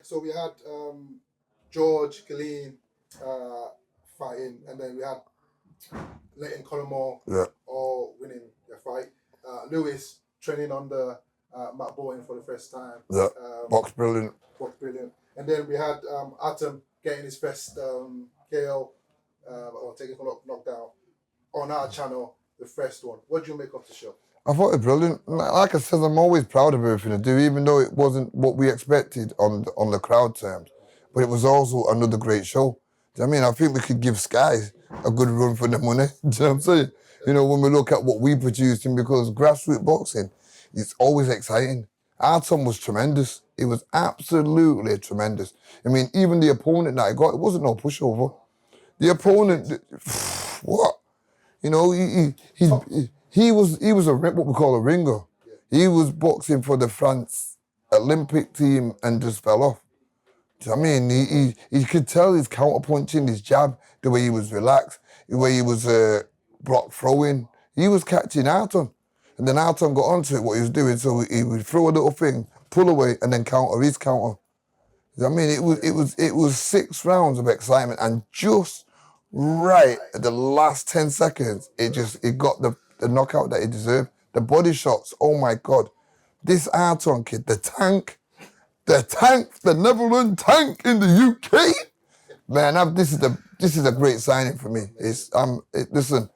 So we had George Killeen fighting, and then we had Leyton Collymore all winning the fight. Lewis training under Matt Bolton for the first time. Box brilliant. And then we had Artjom getting his first KO or technical knockdown on our channel, the first one. What do you make of the show? I thought it was brilliant. Like I said, I'm always proud of everything I do, even though it wasn't what we expected on the crowd terms. But it was also another great show. Do you know what I mean? I think we could give Sky a good run for the money. Do you know what I'm saying? You know, when we look at what we produced, and because grassroots boxing, it's always exciting. Artjom was tremendous. It was absolutely tremendous. I mean, even the opponent that I got, it wasn't no pushover. The opponent, what? You know, he was what we call a ringer. He was boxing for the France Olympic team and just fell off. Do you know what I mean? You could tell his counter-punching, his jab, the way he was relaxed, the way he was block throwing. He was catching Artjom. And then Artjom got onto it, what he was doing, so he would throw a little thing, pull away, and then counter his counter. You know what I mean? It was 6 rounds of excitement, and just right at the last 10 seconds, it got the knockout that he deserved. The body shots, oh my God. This Artjom kid, the tank, the Netherlands tank in the UK. Man, this is a great signing for me. Listen,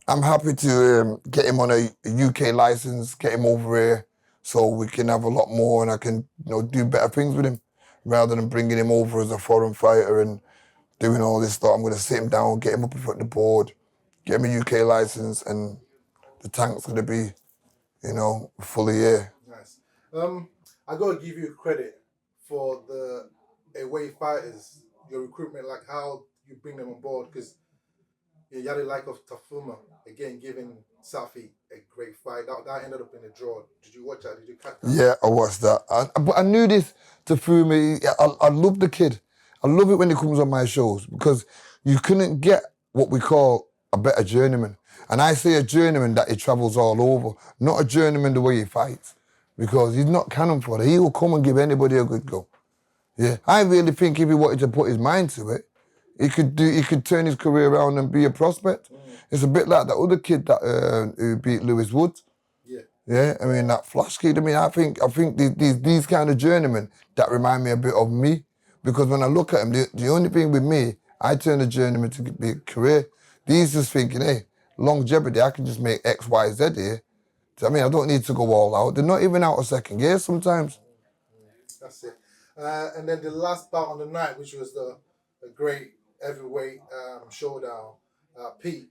I'm happy to get him on a UK license, get him over here, so we can have a lot more, and I can do better things with him, rather than bringing him over as a foreign fighter and doing all this stuff. I'm going to sit him down, get him up in front of the board, get him a UK license, and the tank's going to be, fully here. Nice. I got to give you credit for the away fighters, your recruitment, like how you bring them on board, because you had the like of Tafuma, again, giving Safi a great fight. That ended up in a draw. Did you watch that? Did you catch that? Yeah, I watched that. But I knew this Tafuma. I love the kid. I love it when he comes on my shows, because you couldn't get what we call a better journeyman. And I say a journeyman that he travels all over, not a journeyman the way he fights, because he's not cannon fodder. He will come and give anybody a good go. Yeah, I really think if he wanted to put his mind to it, he could turn his career around and be a prospect. It's a bit like that other kid that who beat Lewis Woods. Yeah, I mean, that Flash kid. I mean, I think these kind of journeymen that remind me a bit of me, because when I look at him, the only thing with me, I turn a journeyman to be a career. These just thinking, hey, longevity, I can just make X, Y, Z here. I mean, I don't need to go all out. They're not even out of second gear sometimes. That's it. And then the last bout on the night, which was the great heavyweight showdown, Pete.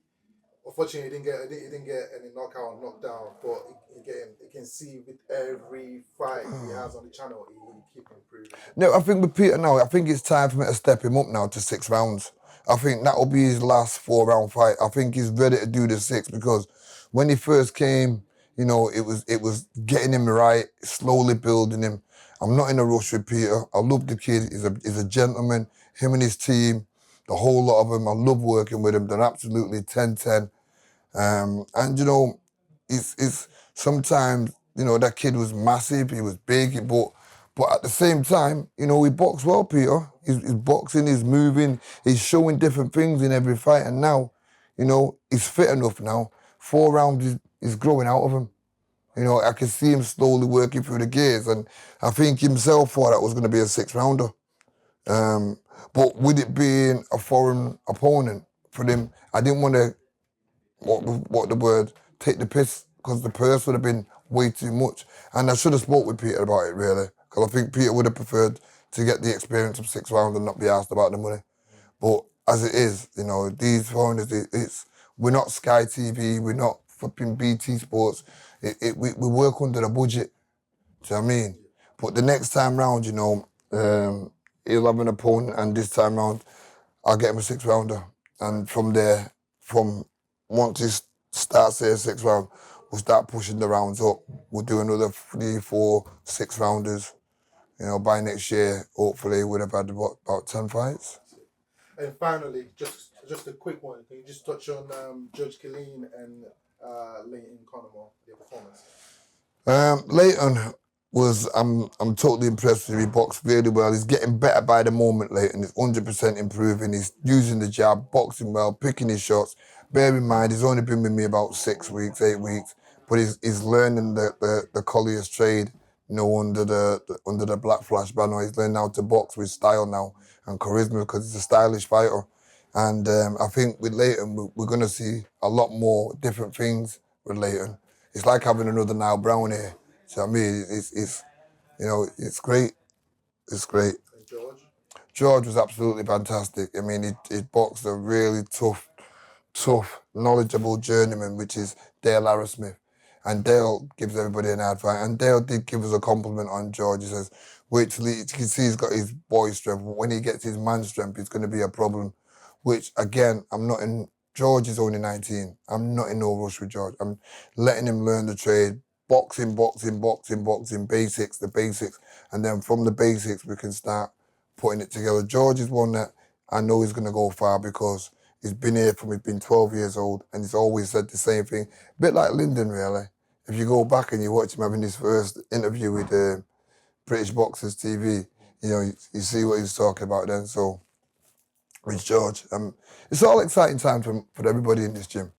Unfortunately, he didn't get any knockout or knockdown, but again, you can see with every fight he has on the channel, he keeps improving. No, I think with Peter now, I think it's time for me to step him up now to 6 rounds. I think that will be his last 4-round fight. I think he's ready to do the 6, because when he first came, it was getting him right, slowly building him. I'm not in a rush with Peter. I love the kid. He's a gentleman. Him and his team, the whole lot of them. I love working with him. They're absolutely 10-10. And it's sometimes, that kid was massive, he was big, but at the same time, he boxed well, Peter. He's boxing, he's moving, he's showing different things in every fight, and now, he's fit enough now. 4 rounds is growing out of him. I can see him slowly working through the gears, and I think himself thought that was going to be a 6-rounder. But with it being a foreign opponent for them, I didn't want to take the piss, because the purse would have been way too much. And I should have spoke with Peter about it, really, because I think Peter would have preferred to get the experience of 6 rounds and not be asked about the money. But as it is, these foreigners, we're not Sky TV, we're not flipping BT Sports. We work under the budget. Do you know what I mean? But the next time round, he'll have an opponent, and this time round, I'll get him a 6-rounder. And from there, once he starts their 6th round, we'll start pushing the rounds up. We'll do another 3, 4, 6 rounders. By next year, hopefully, we'll have had about 10 fights. And finally, just a quick one. Can you just touch on George Killeen and Leyton Collymore, their performance? Leyton, I'm totally impressed with him. He boxed really well. He's getting better by the moment, Leyton. He's 100% improving. He's using the jab, boxing well, picking his shots. Bear in mind, he's only been with me about 6 weeks, 8 weeks, but he's learning the collier's trade, you know, under the Black Flash banner. He's learning how to box with style now and charisma because he's a stylish fighter. And I think with Leyton, we're going to see a lot more different things with Leyton. It's like having another Niall Brown here. So I mean, it's you know, it's great. It's great. And George? George was absolutely fantastic. I mean, he boxed a really tough, knowledgeable journeyman, which is Dale Arrowsmith. And Dale gives everybody an ad fight. And Dale did give us a compliment on George. He says, wait till you can see he's got his boy strength. When he gets his man strength, it's going to be a problem. Which, again, George is only 19. I'm not in no rush with George. I'm letting him learn the trade. Boxing, basics, the basics. And then from the basics, we can start putting it together. George is one that I know he's going to go far because he's been here from he's been 12 years old and he's always said the same thing. A bit like Lyndon, really. If you go back and you watch him having his first interview with British Boxers TV, you know, you see what he's talking about then. So, with George, it's all exciting time for everybody in this gym.